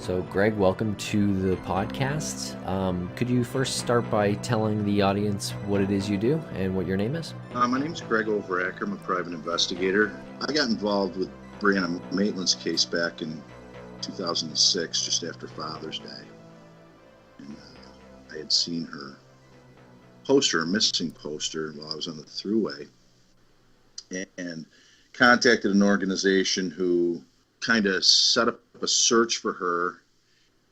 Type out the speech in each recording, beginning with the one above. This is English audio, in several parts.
So, Greg, welcome to the podcast. Could you first start by telling the audience what it is you do and what your name is? My name is Greg Overacker. I'm a private investigator. I got involved with Brianna Maitland's case back in 2006, just after Father's Day. And I had seen her poster, a missing poster, while I was on the thruway, and contacted an organization who kind of set up a search for her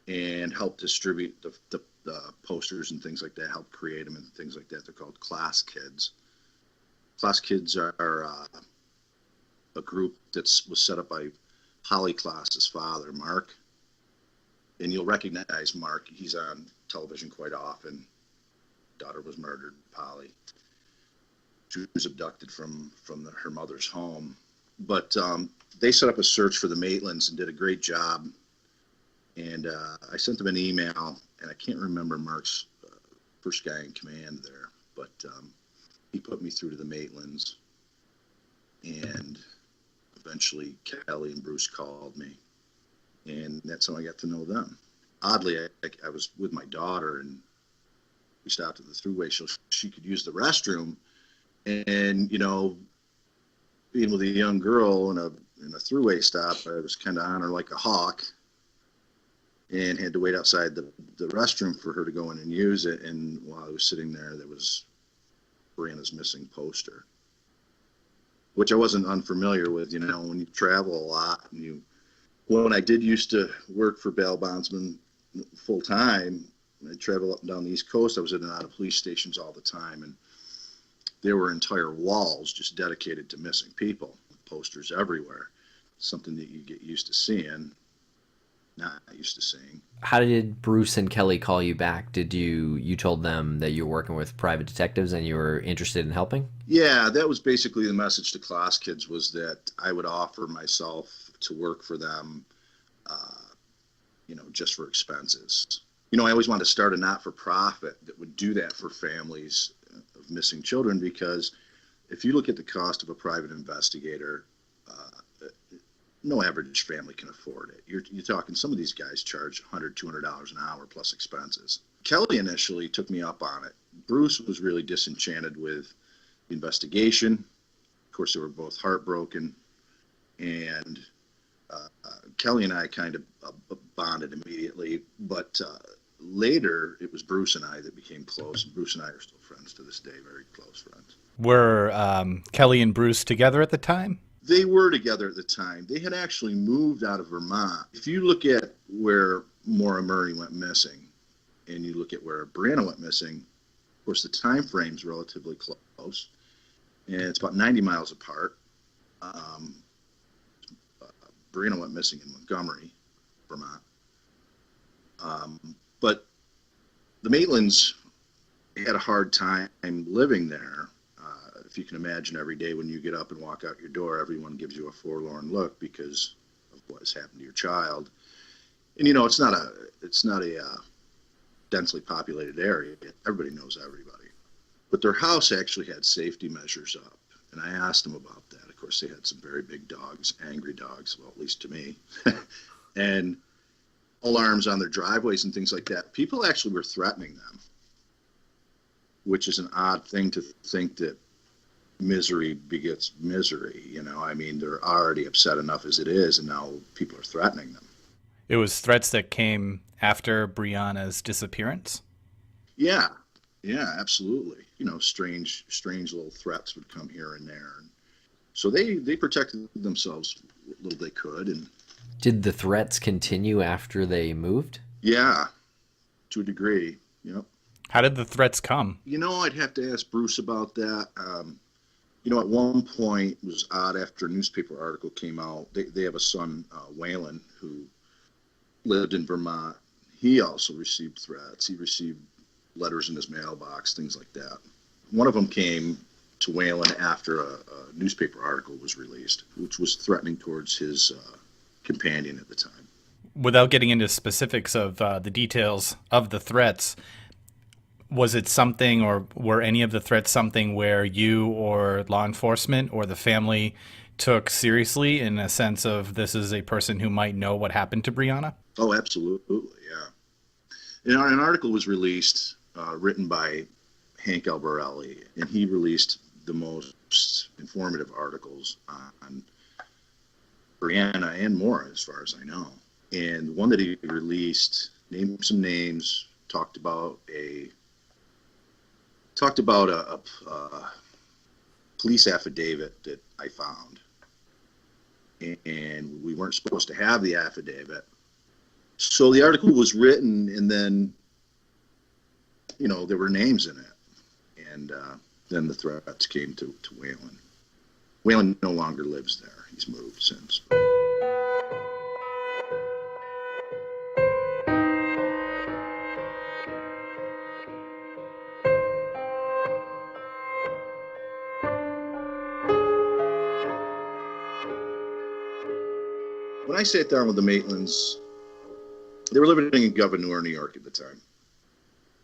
and helped distribute the posters and things like that, help create them and things like that. They're called Class Kids. Class Kids are a group that was set up by Holly Class's father, Mark. And you'll recognize Mark. He's on television quite often. Daughter was murdered, Polly. She was abducted from her mother's home. But they set up a search for the Maitlands and did a great job. And I sent them an email, and I can't remember Mark's first guy in command there, but he put me through to the Maitlands. And eventually Kelly and Bruce called me, and that's how I got to know them. Oddly, I was with my daughter, and we stopped at the thruway so she could use the restroom. And, you know, being with a young girl in a thruway stop, I was kind of on her like a hawk and had to wait outside the restroom for her to go in and use it. And while I was sitting there was Brianna's missing poster, which I wasn't unfamiliar with. You know, when you travel a lot, and when I did used to work for bail bondsman full time, I travel up and down the East Coast. I was in and out of police stations all the time, and there were entire walls just dedicated to missing people, posters everywhere. Something that you get used to seeing, not used to seeing. How did Bruce and Kelly call you back? Did you told them that you were working with private detectives and you were interested in helping? Yeah, that was basically the message to Class Kids, was that I would offer myself to work for them, just for expenses. You know, I always wanted to start a not-for-profit that would do that for families of missing children, because if you look at the cost of a private investigator, no average family can afford it. You're talking, some of these guys charge $100, $200 an hour plus expenses. Kelly initially took me up on it. Bruce was really disenchanted with the investigation. Of course, they were both heartbroken. And Kelly and I kind of bonded immediately. But later, it was Bruce and I that became close. And Bruce and I are still friends to this day, very close friends. Were Kelly and Bruce together at the time? They were together at the time. They had actually moved out of Vermont. If you look at where Maura Murray went missing, and you look at where Brianna went missing, of course, the time frame's relatively close, and it's about 90 miles apart. Brianna went missing in Montgomery, Vermont. But the Maitlands had a hard time living there. If you can imagine, every day when you get up and walk out your door, everyone gives you a forlorn look because of what has happened to your child. And, you know, it's not a densely populated area. Everybody knows everybody. But their house actually had safety measures up. And I asked them about that. Of course, they had some very big dogs, angry dogs, well, at least to me. And alarms on their driveways and things like that. People actually were threatening them, which is an odd thing to think, that misery begets misery. You know, I mean, they're already upset enough as it is, and now people are threatening them. It was threats that came after Brianna's disappearance? Yeah, absolutely. You know, strange little threats would come here and there. And so they protected themselves what little they could. And Did the threats continue after they moved? Yeah, to a degree, yep. How did the threats come? You know, I'd have to ask Bruce about that. You know, at one point, it was odd, after a newspaper article came out, they have a son, Waylon, who lived in Vermont. He also received threats. He received letters in his mailbox, things like that. One of them came to Waylon after a newspaper article was released, which was threatening towards his companion at the time. Without getting into specifics of the details of the threats, was it something, or were any of the threats something where you or law enforcement or the family took seriously in a sense of this is a person who might know what happened to Brianna? Oh, absolutely, yeah. An article was released, written by Hank Albarelli, and he released the most informative articles on Brianna and Maura, as far as I know. And the one that he released named some names, talked about a police affidavit that I found, and we weren't supposed to have the affidavit. So the article was written, and then, there were names in it. And then the threats came to Whalen. Whalen no longer lives there. He's moved since. When I sat down with the Maitlands, they were living in Gouverneur, New York at the time.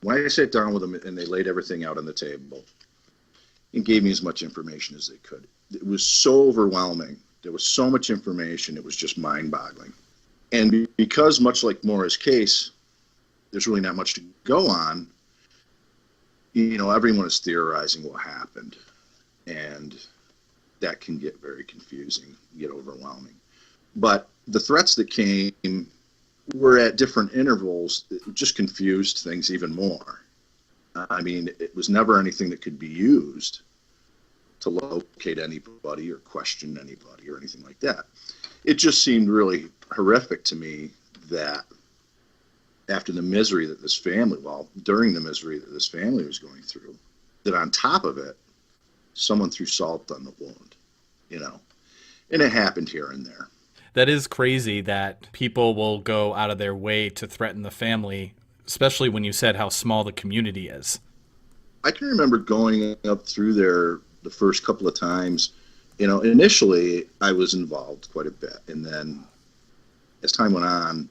When I sat down with them and they laid everything out on the table and gave me as much information as they could, it was so overwhelming. There was so much information, it was just mind-boggling. And because, much like Maura's case, there's really not much to go on, everyone is theorizing what happened. And that can get very confusing, get overwhelming. But the threats that came were at different intervals. It just confused things even more. I mean, it was never anything that could be used to locate anybody or question anybody or anything like that. It just seemed really horrific to me that after the misery that this family, during the misery that this family was going through, that on top of it, someone threw salt on the wound, and it happened here and there. That is crazy that people will go out of their way to threaten the family, especially when you said how small the community is. I can remember going up through there the first couple of times. Initially I was involved quite a bit. And then as time went on,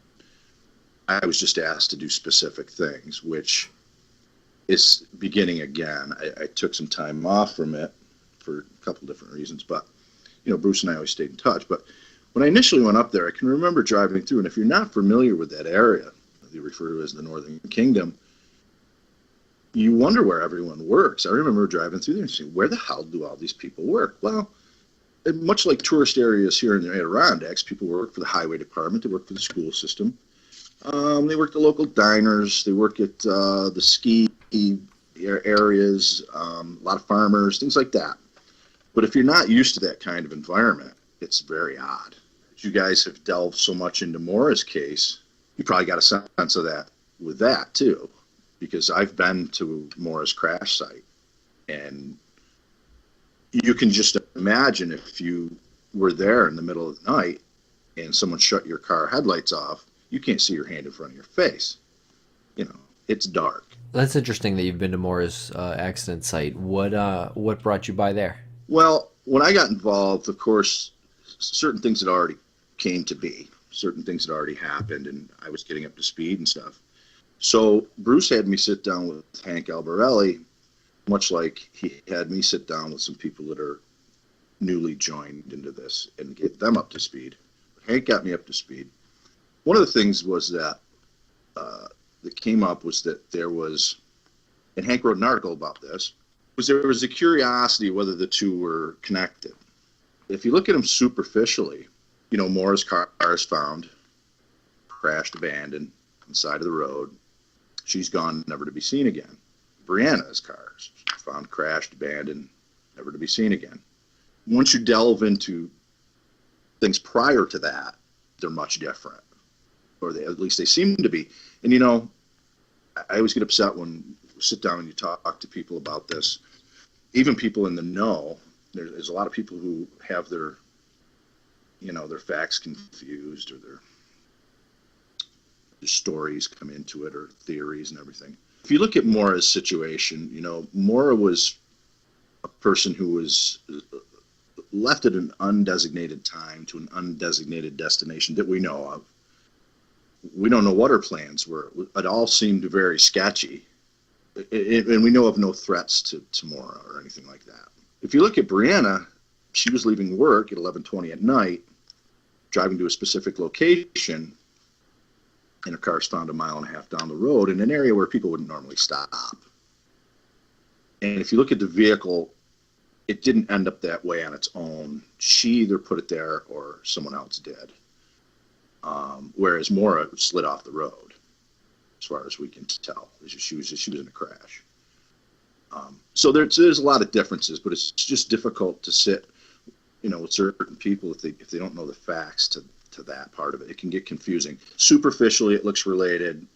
I was just asked to do specific things, which is beginning again. I took some time off from it for a couple of different reasons, but, Bruce and I always stayed in touch. But when I initially went up there, I can remember driving through, and if you're not familiar with that area, they refer to as the Northern Kingdom, you wonder where everyone works. I remember driving through there and saying, where the hell do all these people work? Well, much like tourist areas here in the Adirondacks, people work for the highway department, they work for the school system, they work at the local diners, they work at the ski areas, a lot of farmers, things like that. But if you're not used to that kind of environment, it's very odd. You guys have delved so much into Maura's case, you probably got a sense of that with that too, because I've been to Maura's crash site, and you can just imagine if you were there in the middle of the night and someone shut your car headlights off, you can't see your hand in front of your face. It's dark. That's interesting that you've been to Maura's accident site. What brought you by there? Well, when I got involved, of course, certain things had already came to be. Certain things had already happened, and I was getting up to speed and stuff. So Bruce had me sit down with Hank Albarelli, much like he had me sit down with some people that are newly joined into this and get them up to speed. Hank got me up to speed. One of the things was that came up was that there was, and Hank wrote an article about this, was there was a curiosity whether the two were connected. If you look at them superficially, Maura's car is found, crashed, abandoned on the side of the road. She's gone, never to be seen again. Brianna's car is found, crashed, abandoned, never to be seen again. Once you delve into things prior to that, they're much different, or at least they seem to be. And I always get upset when you sit down and you talk to people about this, even people in the know. There's a lot of people who have their facts confused, or their stories come into it, or theories and everything. If you look at Maura's situation, Maura was a person who was left at an undesignated time to an undesignated destination that we know of. We don't know what her plans were. It all seemed very sketchy. And we know of no threats to Maura or anything like that. If you look at Brianna, she was leaving work at 11:20 at night, driving to a specific location, and her car was found a mile and a half down the road in an area where people wouldn't normally stop. And if you look at the vehicle, it didn't end up that way on its own. She either put it there or someone else did. Whereas Maura slid off the road, as far as we can tell. She was in a crash. So there's a lot of differences, but it's just difficult to sit, with certain people if they don't know the facts to that part of it. It can get confusing. Superficially, it looks related.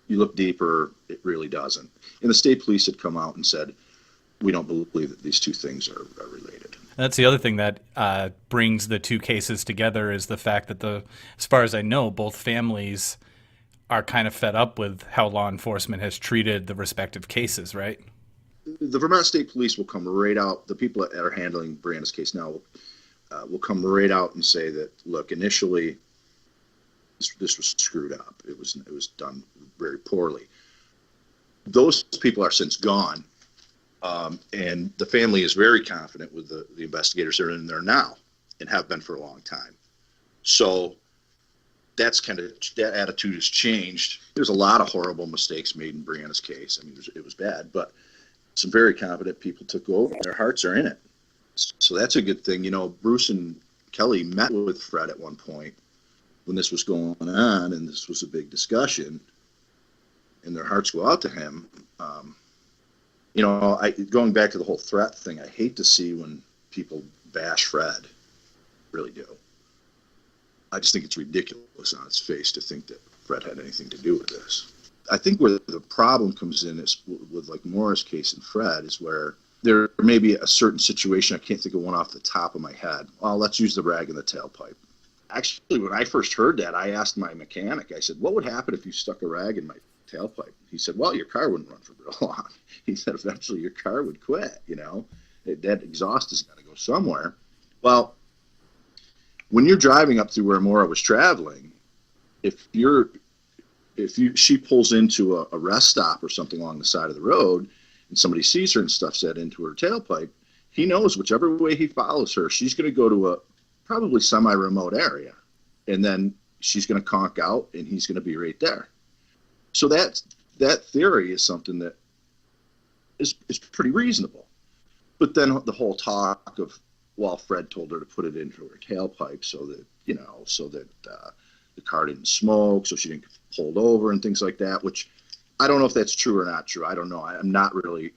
You look deeper, it really doesn't. And the state police had come out and said, we don't believe that these two things are related. That's the other thing that brings the two cases together is the fact that as far as I know, both families are kind of fed up with how law enforcement has treated the respective cases, right? The Vermont State Police will come right out. The people that are handling Brianna's case now will come right out and say that, look, initially this was screwed up. It was done very poorly. Those people are since gone. And the family is very confident with the investigators that are in there now and have been for a long time. So that attitude has changed. There's a lot of horrible mistakes made in Brianna's case. I mean, it was bad, but some very competent people took over. Their hearts are in it. So that's a good thing. Bruce and Kelly met with Fred at one point when this was going on, and this was a big discussion, and their hearts go out to him. Going back to the whole threat thing, I hate to see when people bash Fred. Really do. I just think it's ridiculous on its face to think that Fred had anything to do with this. I think where the problem comes in is with like Maura's case and Fred is where there may be a certain situation. I can't think of one off the top of my head. Well, let's use the rag in the tailpipe. Actually, when I first heard that, I asked my mechanic, I said, what would happen if you stuck a rag in my tailpipe? He said, well, your car wouldn't run for real long. He said, eventually your car would quit, that exhaust has got to go somewhere. Well, when you're driving up through where Maura was traveling, she pulls into a rest stop or something along the side of the road and somebody sees her and stuffs that into her tailpipe, he knows whichever way he follows her, she's going to go to a probably semi-remote area. And then she's going to conk out and he's going to be right there. So that theory is something that is pretty reasonable. But then the whole talk of, well, Fred told her to put it into her tailpipe so that the car didn't smoke, so she didn't get pulled over and things like that, which I don't know if that's true or not true. I don't know. I'm not really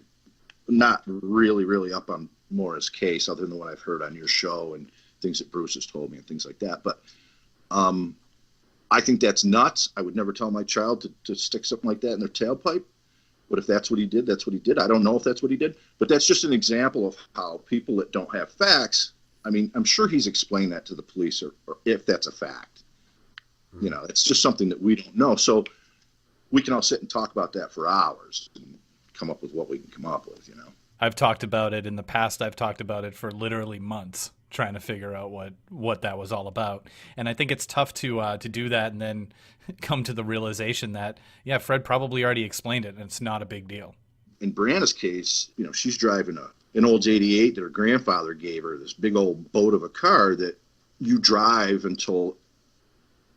up on Maura's case other than what I've heard on your show and things that Bruce has told me and things like that. But I think that's nuts. I would never tell my child to stick something like that in their tailpipe. But if that's what he did, that's what he did. I don't know if that's what he did. But that's just an example of how people that don't have facts, I mean, I'm sure he's explained that to the police or if that's a fact. It's just something that we don't know. So we can all sit and talk about that for hours and come up with what we can come up with, I've talked about it in the past. I've talked about it for literally months, trying to figure out what that was all about. And I think it's tough to do that and then come to the realization that, yeah, Fred probably already explained it and it's not a big deal. In Brianna's case, she's driving an old 88 that her grandfather gave her, this big old boat of a car that you drive until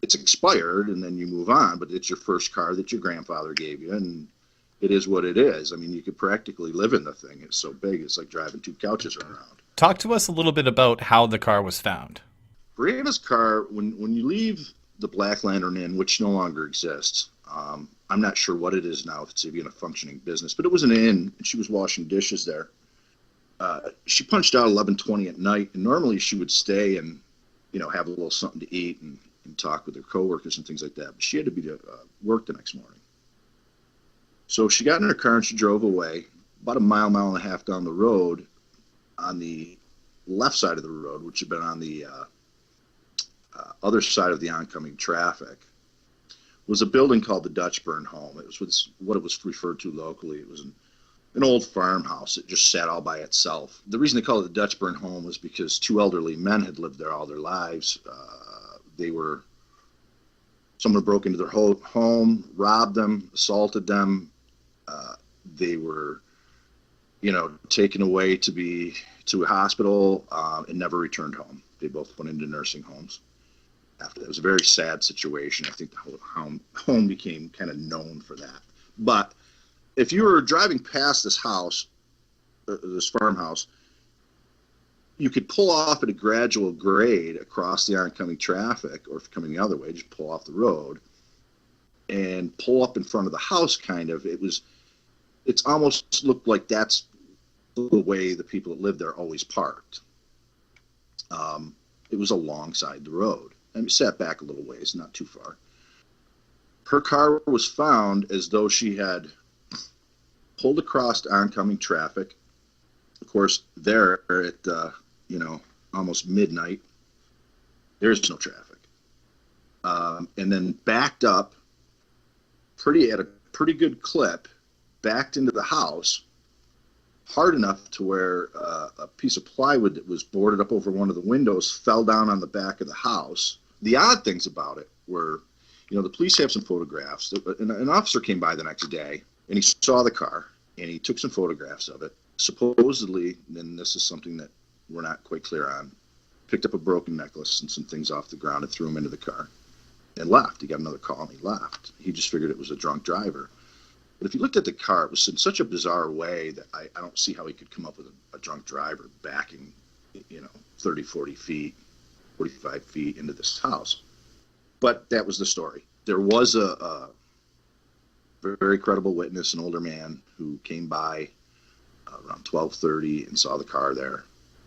it's expired and then you move on, but it's your first car that your grandfather gave you, and it is what it is. I mean, you could practically live in the thing. It's so big, it's like driving two couches around. Talk to us a little bit about how the car was found. Brianna's car, when you leave the Black Lantern Inn, which no longer exists, I'm not sure what it is now, if it's even a functioning business, but it was an inn, and she was washing dishes there. She punched out 11:20 at night, and normally she would stay and, have a little something to eat and talk with her coworkers and things like that. But she had to be to work the next morning. So she got in her car and she drove away about a mile and a half down the road. On the left side of the road, which had been on the other side of the oncoming traffic, was a building called the Dutchburn Home. It was what it was referred to locally. It was an old farmhouse. It just sat all by itself. The reason they called it the Dutchburn Home was because two elderly men had lived there all their lives. Someone broke into their home, robbed them, assaulted them. They were taken away to a hospital and never returned home. They both went into nursing homes after that. It was a very sad situation. I think the whole home became kind of known for that. But if you were driving past this house, this farmhouse, you could pull off at a gradual grade across the oncoming traffic, or if you're coming the other way, just pull off the road and pull up in front of the house. Kind of, it's almost looked like that's the way the people that lived there always parked. It was alongside the road, and it sat back a little ways, not too far. Her car was found as though she had pulled across oncoming traffic. Of course, there at almost midnight, there's no traffic, and then backed up at a pretty good clip, backed into the house hard enough to where a piece of plywood that was boarded up over one of the windows fell down on the back of the house. The odd things about it were, the police have some photographs. An officer came by the next day, and he saw the car, and he took some photographs of it. Supposedly, and this is something that we're not quite clear on, picked up a broken necklace and some things off the ground and threw them into the car and left. He got another call and he left. He just figured it was a drunk driver. But if you looked at the car, it was in such a bizarre way that I don't see how he could come up with a drunk driver backing, 30, 40 feet, 45 feet into this house. But that was the story. There was a very credible witness, an older man, who came by around 12:30 and saw the car there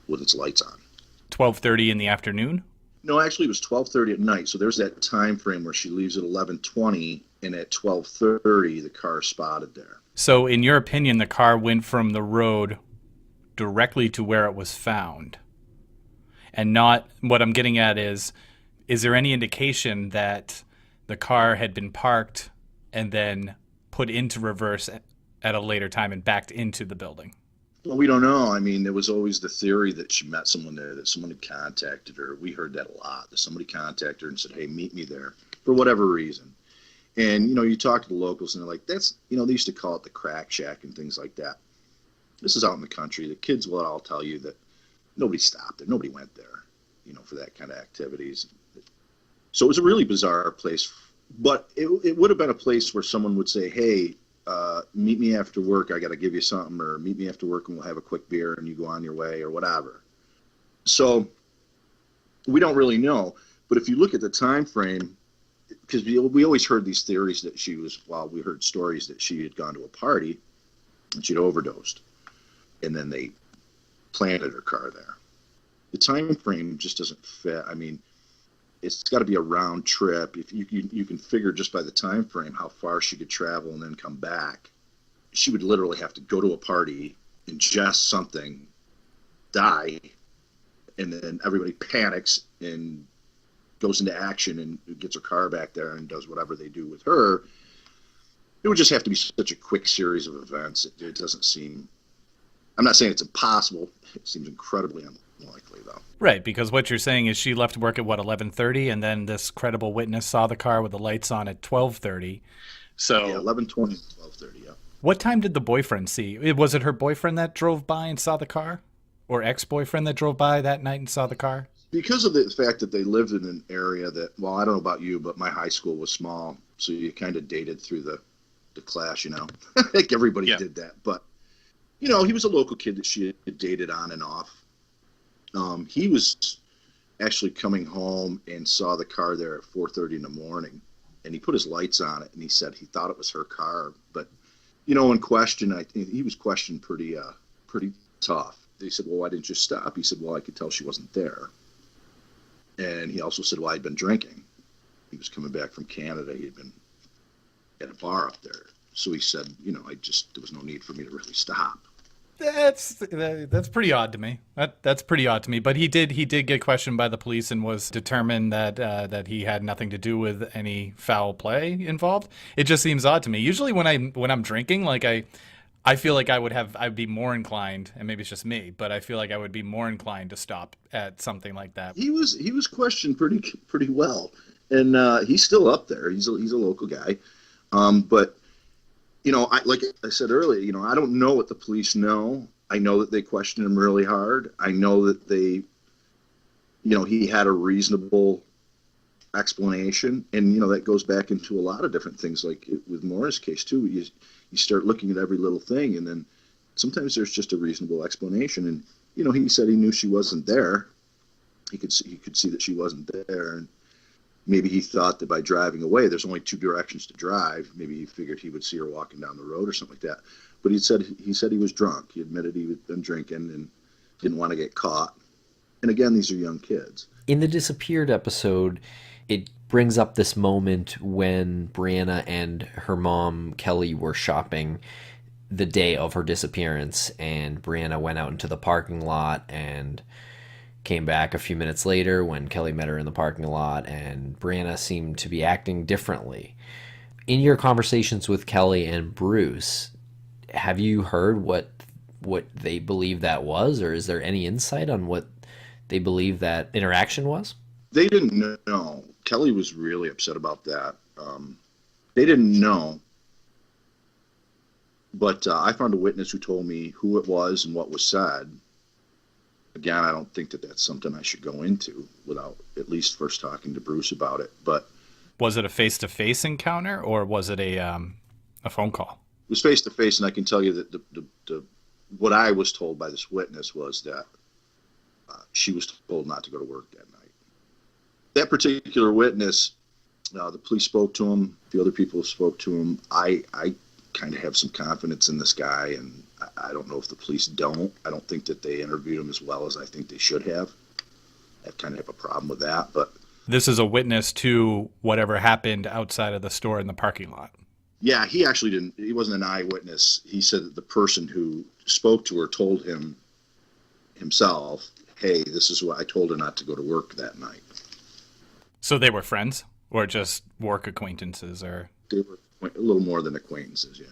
with its lights on. 12:30 in the afternoon? No, actually it was 12:30 at night. So there's that time frame where she leaves at 11:20, and at 12:30 the car is spotted there. So in your opinion, the car went from the road directly to where it was found? And not, what I'm getting at is there any indication that the car had been parked and then put into reverse at a later time and backed into the building? Well, we don't know. I mean, there was always the theory that she met someone there, that someone had contacted her. We heard that a lot, that somebody contacted her and said, hey, meet me there, for whatever reason. And, you talk to the locals and they're like, that's, they used to call it the crack shack and things like that. This is out in the country. The kids will all tell you that nobody stopped there. Nobody went there, for that kind of activities. So it was a really bizarre place. But it would have been a place where someone would say, hey, meet me after work, I got to give you something, or meet me after work and we'll have a quick beer and you go on your way, or whatever. So we don't really know. But if you look at the time frame, because we always heard these theories that we heard stories that she had gone to a party and she'd overdosed, and then they planted her car there. The time frame just doesn't fit. I mean, it's got to be a round trip. If you can figure just by the time frame how far she could travel and then come back, she would literally have to go to a party, ingest something, die, and then everybody panics and goes into action and gets her car back there and does whatever they do with her. It would just have to be such a quick series of events. It doesn't seem, I'm not saying it's impossible. It seems incredibly unlikely, though. Right, because what you're saying is she left work at, 11:30, and then this credible witness saw the car with the lights on at 12:30. So yeah, 11:20 to 12:30, yeah. What time did the boyfriend see? Was it her boyfriend that drove by and saw the car? Or ex-boyfriend that drove by that night and saw the car? Because of the fact that they lived in an area that, well, I don't know about you, but my high school was small, so you kind of dated through the class, like everybody did that. But, he was a local kid that she had dated on and off. He was actually coming home and saw the car there at 4:30 in the morning, and he put his lights on it, and he said he thought it was her car. But, in question, I think he was questioned pretty tough. They said, well, why didn't you stop? He said, well, I could tell she wasn't there. And he also said, well, I'd been drinking. He was coming back from Canada. He had been at a bar up there. So he said, there was no need for me to really stop. That's pretty odd to me. That's pretty odd to me. But he did get questioned by the police and was determined that he had nothing to do with any foul play involved. It just seems odd to me. Usually when I'm drinking, like I feel like I'd be more inclined, and maybe it's just me, but I feel like I would be more inclined to stop at something like that. He was questioned pretty well, and he's still up there. He's a local guy, but Like I said earlier, I don't know what the police know. I know that they questioned him really hard. I know that he had a reasonable explanation. And, that goes back into a lot of different things, like with Maura's case too. You start looking at every little thing, and then sometimes there's just a reasonable explanation. And, he said he knew she wasn't there. He could see that she wasn't there. And maybe he thought that by driving away, there's only two directions to drive. Maybe he figured he would see her walking down the road or something like that. But he said he was drunk. He admitted he had been drinking and didn't want to get caught. And again, these are young kids. In the Disappeared episode, it brings up this moment when Brianna and her mom, Kelly, were shopping the day of her disappearance, and Brianna went out into the parking lot and came back a few minutes later when Kelly met her in the parking lot, and Brianna seemed to be acting differently. In your conversations with Kelly and Bruce, have you heard what they believe that was, or is there any insight on what they believe that interaction was? They didn't know. Kelly was really upset about that. They didn't know. But I found a witness who told me who it was and what was said. Again, I don't think that that's something I should go into without at least first talking to Bruce about it. But was it a face-to-face encounter, or was it a phone call? It was face-to-face, and I can tell you that the what I was told by this witness was that she was told not to go to work that night. That particular witness, the police spoke to him. The other people spoke to him. I kind of have some confidence in this guy, and I don't know if the police don't. I don't think that they interviewed him as well as I think they should have. I kind of have a problem with that. But this is a witness to whatever happened outside of the store in the parking lot. Yeah, he actually didn't. He wasn't an eyewitness. He said that the person who spoke to her told him himself, "Hey, this is what I told her not to go to work that night." So they were friends, or just work acquaintances, or they were a little more than acquaintances, yeah.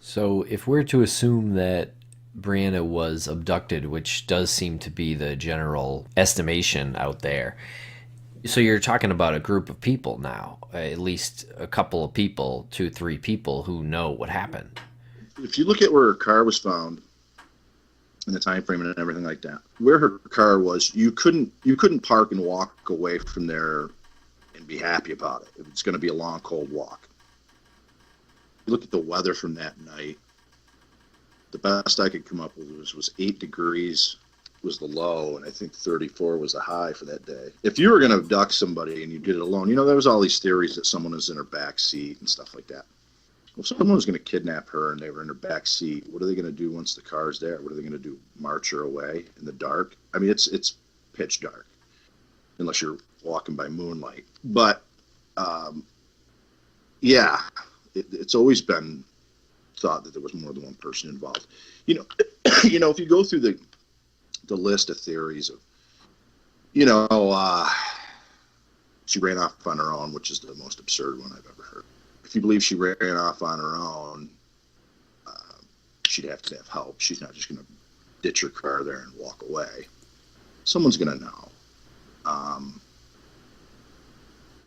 So if we're to assume that Brianna was abducted, which does seem to be the general estimation out there, so you're talking about a group of people now, at least a couple of people, 2-3 people who know what happened. If you look at where her car was found and the time frame and everything like that, where her car was, you couldn't park and walk away from there and be happy about it. It's going to be a long, cold walk. Look at the weather from that night. The best I could come up with was 8 degrees was the low, and I think 34 was the high for that day. If you were going to abduct somebody and you did it alone, there was all these theories that someone was in her back seat and stuff like that. Well, if someone was going to kidnap her and they were in her back seat, what are they going to do once the car's there? What are they going to do? March her away in the dark? I mean, it's pitch dark unless you're walking by moonlight. But yeah. It's always been thought that there was more than one person involved. If you go through the list of theories of, she ran off on her own, which is the most absurd one I've ever heard. If you believe she ran off on her own, she'd have to have help. She's not just going to ditch her car there and walk away. Someone's going to know.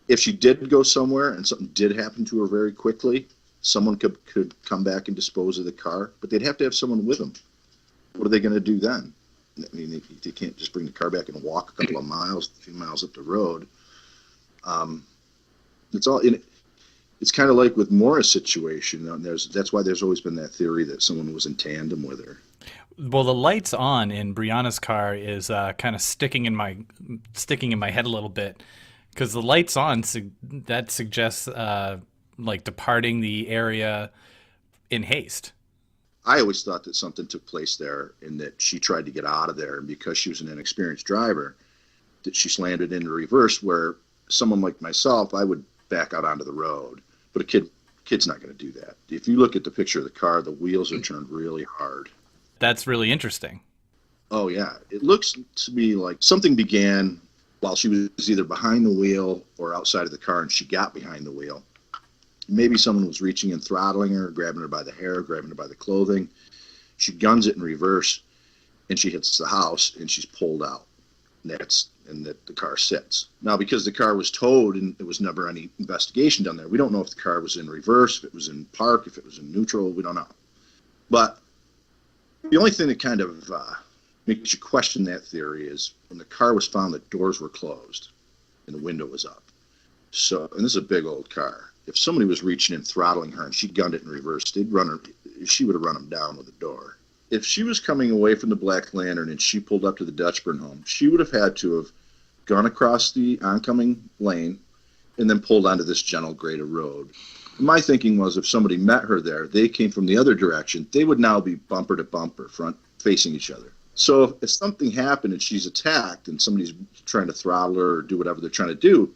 If she did go somewhere and something did happen to her very quickly, someone could come back and dispose of the car, but they'd have to have someone with them. What are they going to do then? I mean, they can't just bring the car back and walk a couple of miles, a few miles up the road. It's kind of like with Maura's situation. That's why there's always been that theory that someone was in tandem with her. Well, the lights on in Brianna's car is kind of sticking in my head a little bit. Because the lights on, that suggests like departing the area in haste. I always thought that something took place there and that she tried to get out of there. And because she was an inexperienced driver, that she slammed it into reverse, where someone like myself, I would back out onto the road. But a kid's not going to do that. If you look at the picture of the car, the wheels are turned really hard. That's really interesting. Oh, yeah. It looks to me like something began while she was either behind the wheel or outside of the car, and she got behind the wheel. Maybe someone was reaching and throttling her, grabbing her by the hair, grabbing her by the clothing. She guns it in reverse, and she hits the house, and she's pulled out. and that the car sits. Now, because the car was towed and there was never any investigation done there, we don't know if the car was in reverse, if it was in park, if it was in neutral, we don't know. But the only thing that kind of makes you question that theory is when the car was found, the doors were closed and the window was up. So, and this is a big old car. If somebody was reaching in, throttling her, and she gunned it in reverse, she would have run him down with the door. If she was coming away from the Black Lantern and she pulled up to the Dutchburn home, she would have had to have gone across the oncoming lane and then pulled onto this gentle graded road. My thinking was if somebody met her there, they came from the other direction, they would now be bumper to bumper, front facing each other. So if something happened and she's attacked and somebody's trying to throttle her or do whatever they're trying to do,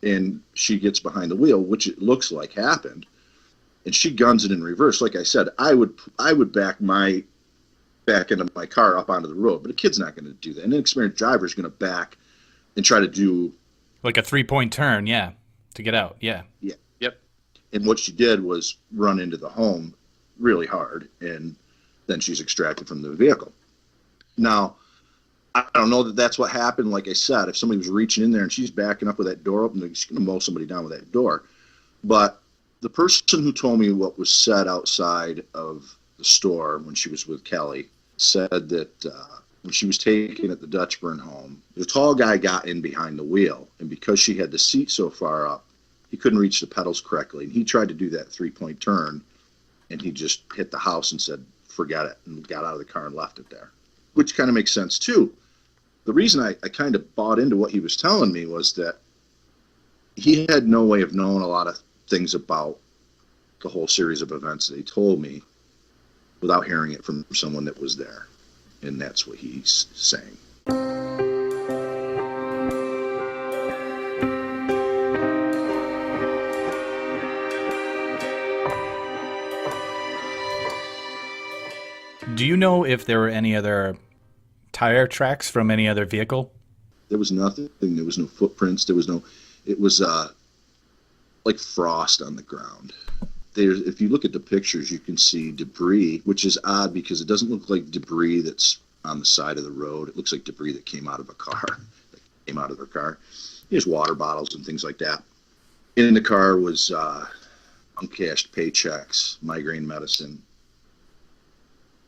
and she gets behind the wheel, which it looks like happened, and she guns it in reverse, like I said, I would back into my car up onto the road, but a kid's not going to do that. An inexperienced driver is going to back and try to do like a 3-point turn, yeah, to get out, yeah. Yeah. Yep. And what she did was run into the home really hard, and then she's extracted from the vehicle. Now, I don't know that that's what happened. Like I said, if somebody was reaching in there and she's backing up with that door open, she's going to mow somebody down with that door. But the person who told me what was said outside of the store when she was with Kelly said that when she was taken at the Dutchburn home, the tall guy got in behind the wheel, and because she had the seat so far up, he couldn't reach the pedals correctly, and he tried to do that 3-point turn, and he just hit the house and said, forget it, and got out of the car and left it there, which kind of makes sense too. The reason I kind of bought into what he was telling me was that he had no way of knowing a lot of things about the whole series of events that he told me without hearing it from someone that was there. And that's what he's saying. Do you know if there were any other tire tracks from any other vehicle? There was nothing. There was no footprints. It was like frost on the ground. If you look at the pictures, you can see debris, which is odd because it doesn't look like debris that's on the side of the road. It looks like debris that came out of a car, that came out of their car. There's water bottles and things like that. In the car was uncashed paychecks, migraine medicine,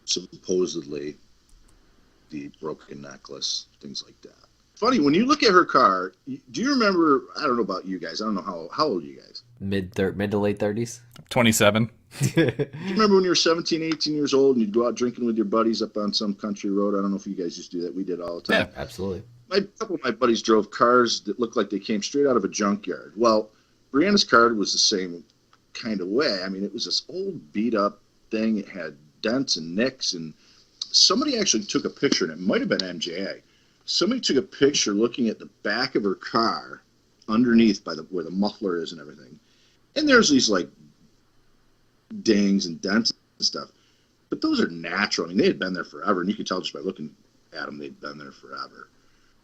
supposedly the broken necklace, things like that. Funny, when you look at her car, do you remember, I don't know about you guys, I don't know how old are you guys? Mid to late 30s? 27. Do you remember when you were 17, 18 years old and you'd go out drinking with your buddies up on some country road? I don't know if you guys used to do that. We did all the time. Yeah, absolutely. A couple of my buddies drove cars that looked like they came straight out of a junkyard. Well, Brianna's car was the same kind of way. I mean, it was this old beat-up thing. It had dents and nicks, and somebody actually took a picture, and it might have been MJA. Somebody took a picture looking at the back of her car underneath by where the muffler is and everything. And there's these like dings and dents and stuff. But those are natural. I mean, they had been there forever, and you can tell just by looking at them they'd been there forever.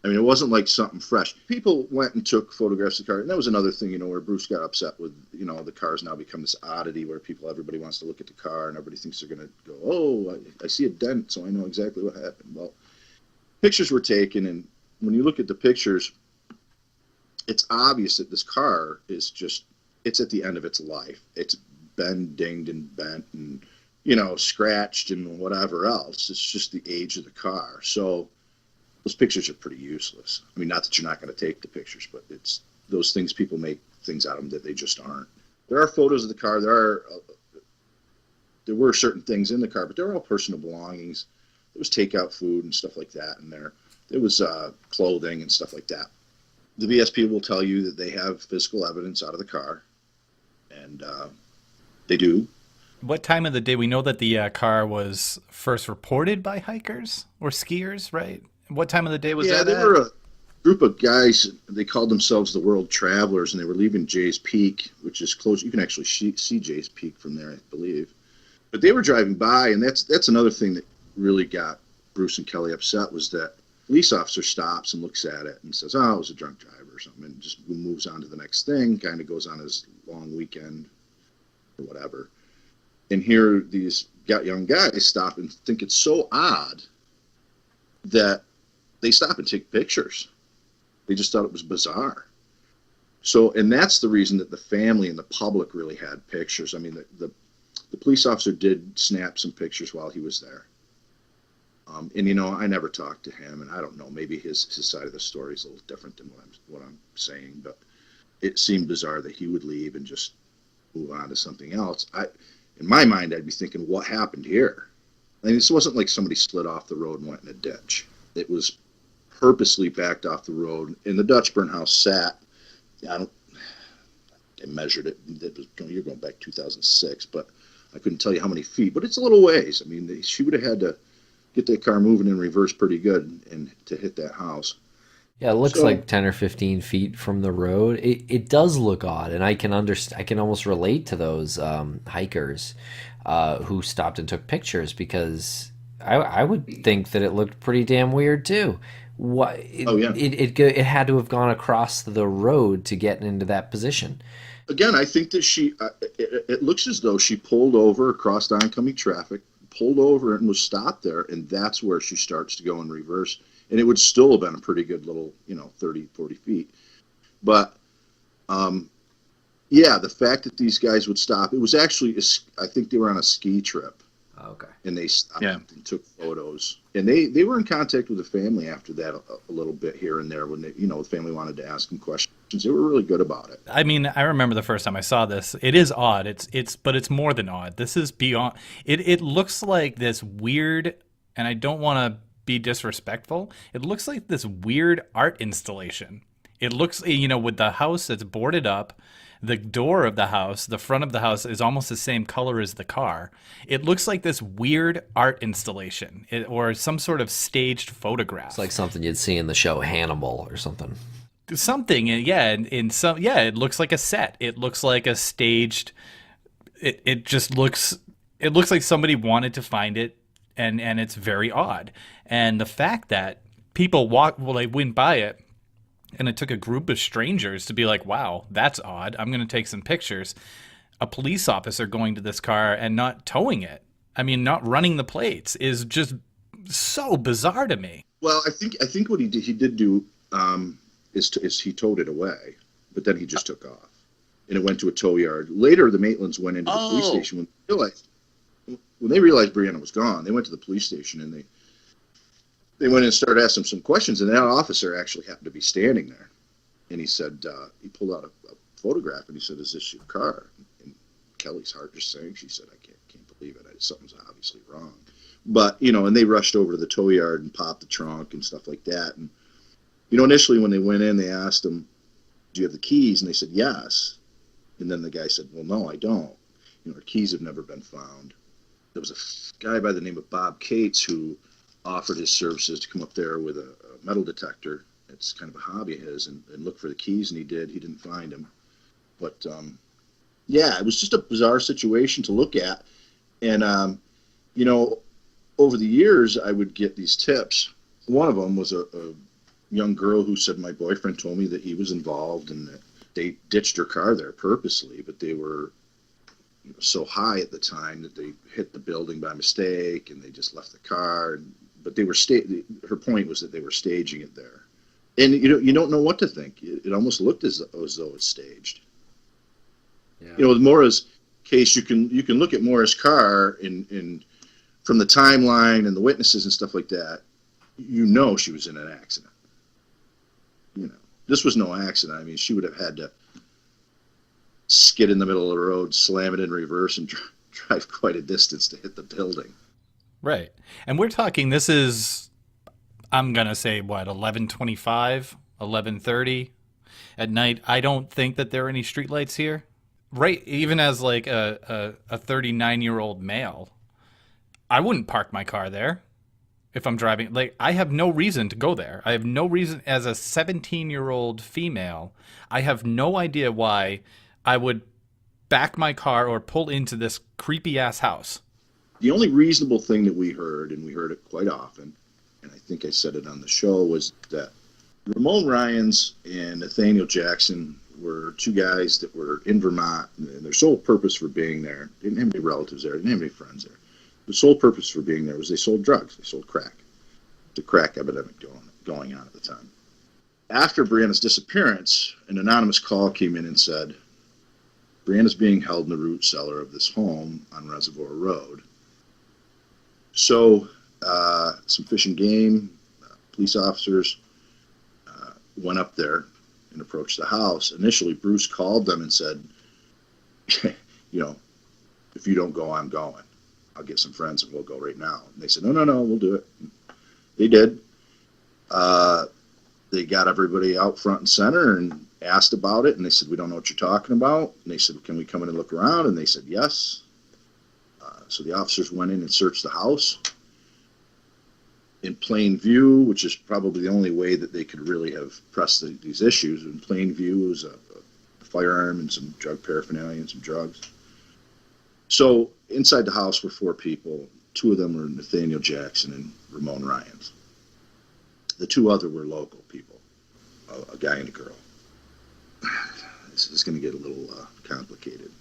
I mean, it wasn't like something fresh. People went and took photographs of the car, and that was another thing, where Bruce got upset with, the car's now become this oddity where everybody wants to look at the car, and everybody thinks they're going to go, oh, I see a dent, so I know exactly what happened. Well, pictures were taken, and when you look at the pictures, it's obvious that this car is it's at the end of its life. It's been dinged and bent and, scratched and whatever else. It's just the age of the car. So those pictures are pretty useless. I mean, not that you're not going to take the pictures, but it's those things, people make things out of them that they just aren't. There are photos of the car. There were certain things in the car, but they're all personal belongings. There was takeout food and stuff like that in there. There was clothing and stuff like that. The VSP will tell you that they have physical evidence out of the car, and they do. What time of the day? We know that the car was first reported by hikers or skiers, right? What time of the day was that? Yeah, they were a group of guys. They called themselves the World Travelers, and they were leaving Jay's Peak, which is close. You can actually see Jay's Peak from there, I believe. But they were driving by, and that's another thing that really got Bruce and Kelly upset, was that police officer stops and looks at it and says, oh, it was a drunk driver or something, and just moves on to the next thing, kind of goes on his long weekend or whatever. And here these young guys stop and think it's so odd that they stop and take pictures. They just thought it was bizarre. So, and that's the reason that the family and the public really had pictures. I mean, the police officer did snap some pictures while he was there. And, you know, I never talked to him, and I don't know, maybe his side of the story is a little different than what I'm saying, but it seemed bizarre that he would leave and just move on to something else. In my mind, I'd be thinking, what happened here? I mean, this wasn't like somebody slid off the road and went in a ditch. It was purposely backed off the road, and the Dutchburn house sat, I measured it, you're going back 2006, but I couldn't tell you how many feet, but it's a little ways. I mean, she would have had to get that car moving in reverse pretty good and to hit that house. Yeah, it looks like 10 or 15 feet from the road. It does look odd, and I can almost relate to those hikers who stopped and took pictures, because I would think that it looked pretty damn weird too. It had to have gone across the road to get into that position. Again, I think that it looks as though she pulled over across oncoming traffic, pulled over and was stopped there, and that's where she starts to go in reverse. And it would still have been a pretty good little, 30, 40 feet. But, the fact that these guys would stop, it was actually, I think they were on a ski trip. Okay. And they stopped and took photos. And they were in contact with the family after that a little bit here and there when the family wanted to ask them questions. They were really good about it. I mean, I remember the first time I saw this. It is odd. But it's more than odd. This is beyond. It looks like this weird, and I don't want to be disrespectful. It looks like this weird art installation. It looks, with the house that's boarded up. The door of the house, the front of the house, is almost the same color as the car. It looks like this weird art installation or some sort of staged photograph. It's like something you'd see in the show Hannibal or something. Something, yeah. It looks like a set. It looks like a staged. It just looks. It looks like somebody wanted to find it, and it's very odd. And the fact that people they went by it. And it took a group of strangers to be like, wow, that's odd. I'm going to take some pictures. A police officer going to this car and not towing it, not running the plates, is just so bizarre to me. Well, I think what he did do is he towed it away, but then he just took off. And it went to a tow yard. Later, the Maitlands went into the police station when they realized Brianna was gone. They went to the police station and they went in and started asking him some questions, and that officer actually happened to be standing there. And he said, he pulled out a photograph, and he said, "Is this your car?" And Kelly's heart just sank. She said, "I can't believe it. Something's obviously wrong." But, and they rushed over to the tow yard and popped the trunk and stuff like that. And, initially when they went in, they asked him, "Do you have the keys?" And they said, "Yes." And then the guy said, "Well, no, I don't. Our keys have never been found." There was a guy by the name of Bob Cates who offered his services to come up there with a metal detector. It's kind of a hobby of his, and look for the keys, and he did. He didn't find them. But, it was just a bizarre situation to look at. And, over the years, I would get these tips. One of them was a young girl who said, "My boyfriend told me that he was involved and that they ditched her car there purposely, but they were so high at the time that they hit the building by mistake and they just left the car. But they were her point was that they were staging it there, and you don't know what to think. It almost looked as though it's staged. Yeah. With Maura's case, you can look at Maura's car and from the timeline and the witnesses and stuff like that, she was in an accident. This was no accident. She would have had to skid in the middle of the road, slam it in reverse, and drive quite a distance to hit the building. Right. And we're talking, this is, I'm going to say, 11:25, 11:30 at night. I don't think that there are any streetlights here. Right. Even as like a 39-year-old male, I wouldn't park my car there if I'm driving. Like, I have no reason to go there. I have no reason, as a 17-year-old female, I have no idea why I would back my car or pull into this creepy-ass house. The only reasonable thing that we heard, and we heard it quite often, and I think I said it on the show, was that Ramon Ryans and Nathaniel Jackson were two guys that were in Vermont, and their sole purpose for being there, they didn't have any relatives there, they didn't have any friends there. The sole purpose for being there was they sold drugs, they sold crack. The crack epidemic going on at the time. After Brianna's disappearance, an anonymous call came in and said, Brianna's being held in the root cellar of this home on Reservoir Road. So some Fish and Game police officers went up there and approached the house. Initially, Bruce called them and said, you know, if you don't go, I'm going. I'll get some friends and we'll go right now. And they said, no, we'll do it. They did. They got everybody out front and center and asked about it. And they said, we don't know what you're talking about. And they said, can we come in and look around? And they said, yes. So the officers went in and searched the house in plain view, which is probably the only way that they could really have pressed these issues. In plain view was a firearm and some drug paraphernalia and some drugs. So inside the house were 4 people. 2 of them were Nathaniel Jackson and Ramon Ryans. The 2 other were local people, a guy and a girl. This is going to get a little complicated.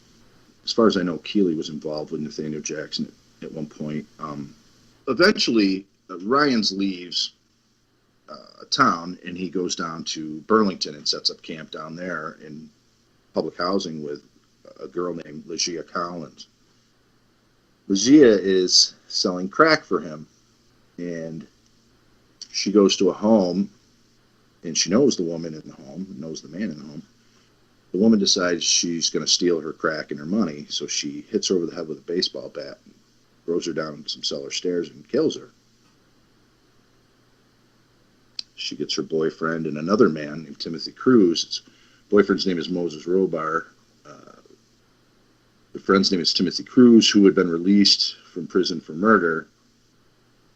As far as I know, Keeley was involved with Nathaniel Jackson at one point. Eventually, Ryans leaves town and he goes down to Burlington and sets up camp down there in public housing with a girl named Legia Collins. Legia is selling crack for him, and she goes to a home and she knows the woman in the home, knows the man in the home. The woman decides she's going to steal her crack and her money, so she hits her over the head with a baseball bat, and throws her down some cellar stairs and kills her. She gets her boyfriend and another man named Timothy Cruz. His boyfriend's name is Moses Robar. The friend's name is Timothy Cruz, who had been released from prison for murder.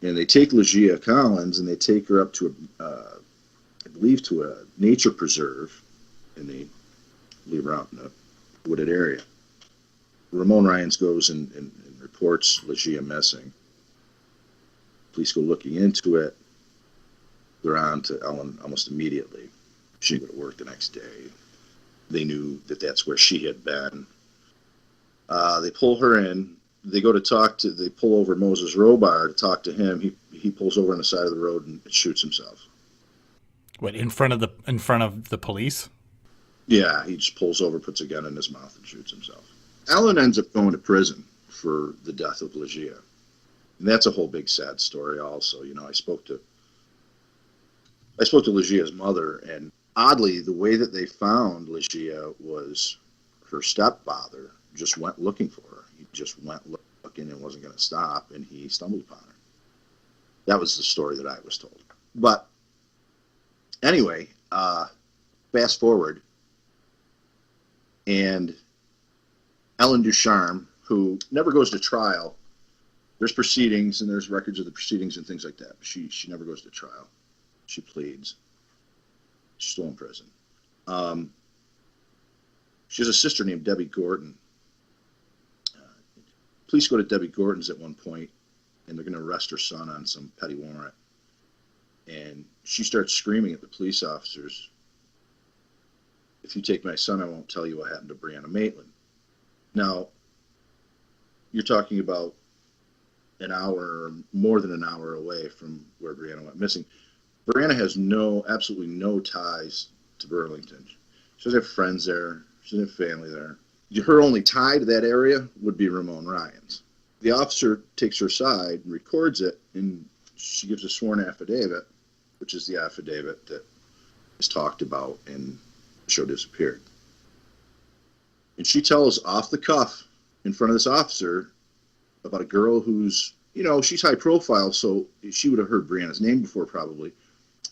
And they take Legia Collins and they take her up to, I believe, to a nature preserve, and they leave her out in a wooded area. Ramon Ryans goes and reports Legia missing. Police go looking into it. They're on to Ellen almost immediately. She didn't go to work the next day. They knew that that's where she had been. They pull her in. They go to they pull over Moses Robar to talk to him. He pulls over on the side of the road and shoots himself. What, in front of the police? Yeah, he just pulls over, puts a gun in his mouth, and shoots himself. Ellen ends up going to prison for the death of Legia. And that's a whole big sad story also. You know, I spoke to Legia's mother, and oddly, the way that they found Legia was her stepfather just went looking for her. He just went looking and wasn't going to stop, and he stumbled upon her. That was the story that I was told. But anyway, fast forward, and Ellen Ducharme, who never goes to trial, there's proceedings and there's records of the proceedings and things like that. But she never goes to trial. She pleads. She's still in prison. She has a sister named Debbie Gordon. Police go to Debbie Gordon's at one point, and they're going to arrest her son on some petty warrant. And she starts screaming at the police officers, if you take my son, I won't tell you what happened to Brianna Maitland. Now, you're talking about an hour or more than an hour away from where Brianna went missing. Brianna has absolutely no ties to Burlington. She doesn't have friends there. She doesn't have family there. Her only tie to that area would be Ramon Ryans. The officer takes her aside and records it, and she gives a sworn affidavit, which is the affidavit that is talked about in The Show Disappeared. And she tells off the cuff in front of this officer about a girl who's, you know, she's high profile, so she would have heard Brianna's name before probably.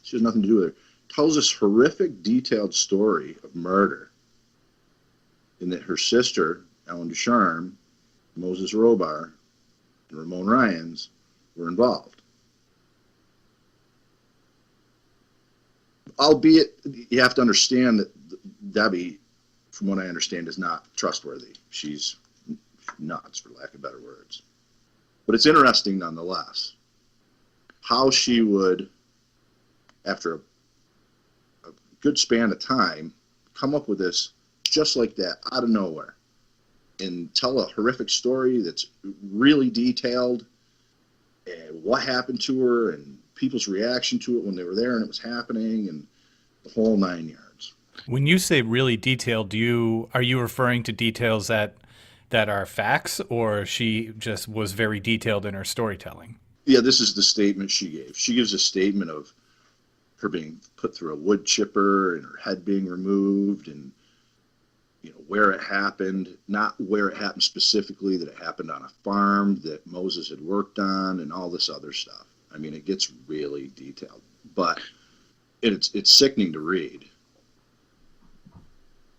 She has nothing to do with her. Tells this horrific, detailed story of murder. And that her sister, Ellen Ducharme, Moses Robar, and Ramon Ryans were involved. Albeit, you have to understand that Debbie, from what I understand, is not trustworthy. She's nuts, for lack of better words. But it's interesting nonetheless how she would, after a good span of time, come up with this just like that, out of nowhere, and tell a horrific story that's really detailed, and what happened to her, and people's reaction to it when they were there and it was happening, and the whole 9 yards. When you say really detailed, are you referring to details that are facts, or she just was very detailed in her storytelling? Yeah, this is the statement she gave. She gives a statement of her being put through a wood chipper and her head being removed, and where it happened, not where it happened specifically, that it happened on a farm that Moses had worked on, and all this other stuff. I mean, it gets really detailed, but it's sickening to read.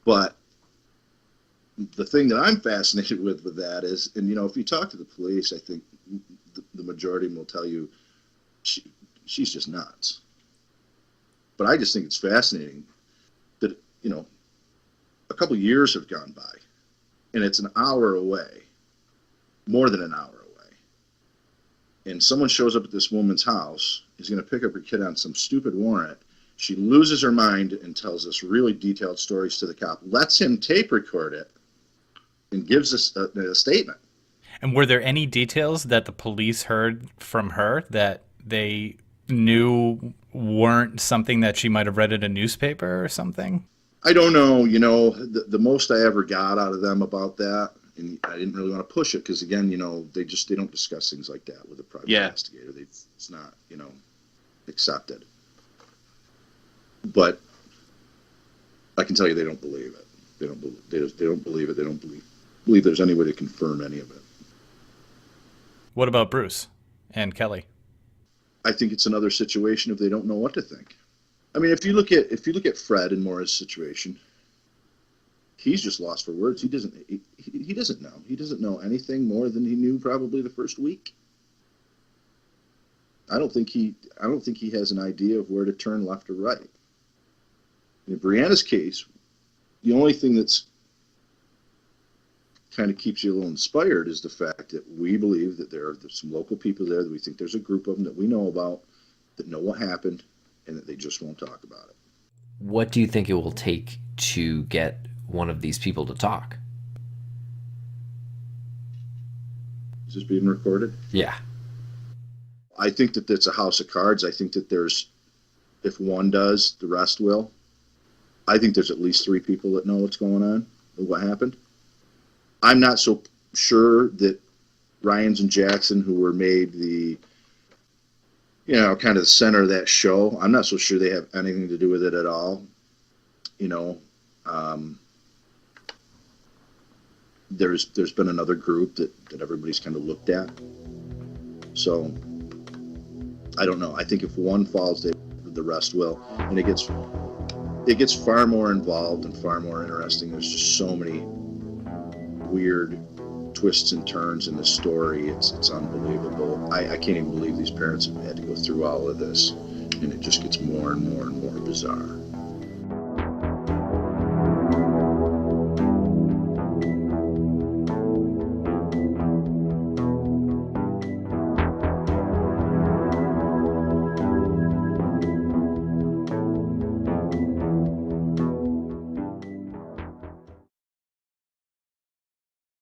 But the thing that I'm fascinated with that is, and if you talk to the police, I think the majority of them will tell you she's just nuts. But I just think it's fascinating that, a couple of years have gone by and it's an hour away, more than an hour away. And someone shows up at this woman's house, is going to pick up her kid on some stupid warrant. She loses her mind and tells us really detailed stories to the cop, lets him tape record it, and gives us a statement. And were there any details that the police heard from her that they knew weren't something that she might have read in a newspaper or something? I don't know. The most I ever got out of them about that, and I didn't really want to push it because, again, they don't discuss things like that with a private investigator. It's not, accepted. But I can tell you they don't believe it. They don't believe it. They don't believe there's any way to confirm any of it. What about Bruce and Kelly? I think it's another situation if they don't know what to think. I mean, if you look at Fred and Maura's situation, he's just lost for words. He doesn't know. He doesn't know anything more than he knew probably the first week. I don't think he has an idea of where to turn left or right. In Brianna's case, the only thing that's kind of keeps you a little inspired is the fact that we believe that there's some local people there, that we think there's a group of them that we know about, that know what happened, and that they just won't talk about it. What do you think it will take to get one of these people to talk? Is this being recorded? Yeah. I think that it's a house of cards. I think that if one does, the rest will. I think there's at least 3 people that know what's going on and what happened. I'm not so sure that Ryans and Jackson, who were made the, kind of the center of that show, I'm not so sure they have anything to do with it at all. There's been another group that everybody's kind of looked at. So I don't know. I think if one falls, the rest will, and it gets far more involved and far more interesting. There's just so many weird twists and turns in the story. It's unbelievable. I can't even believe these parents have had to go through all of this, and it just gets more and more and more bizarre.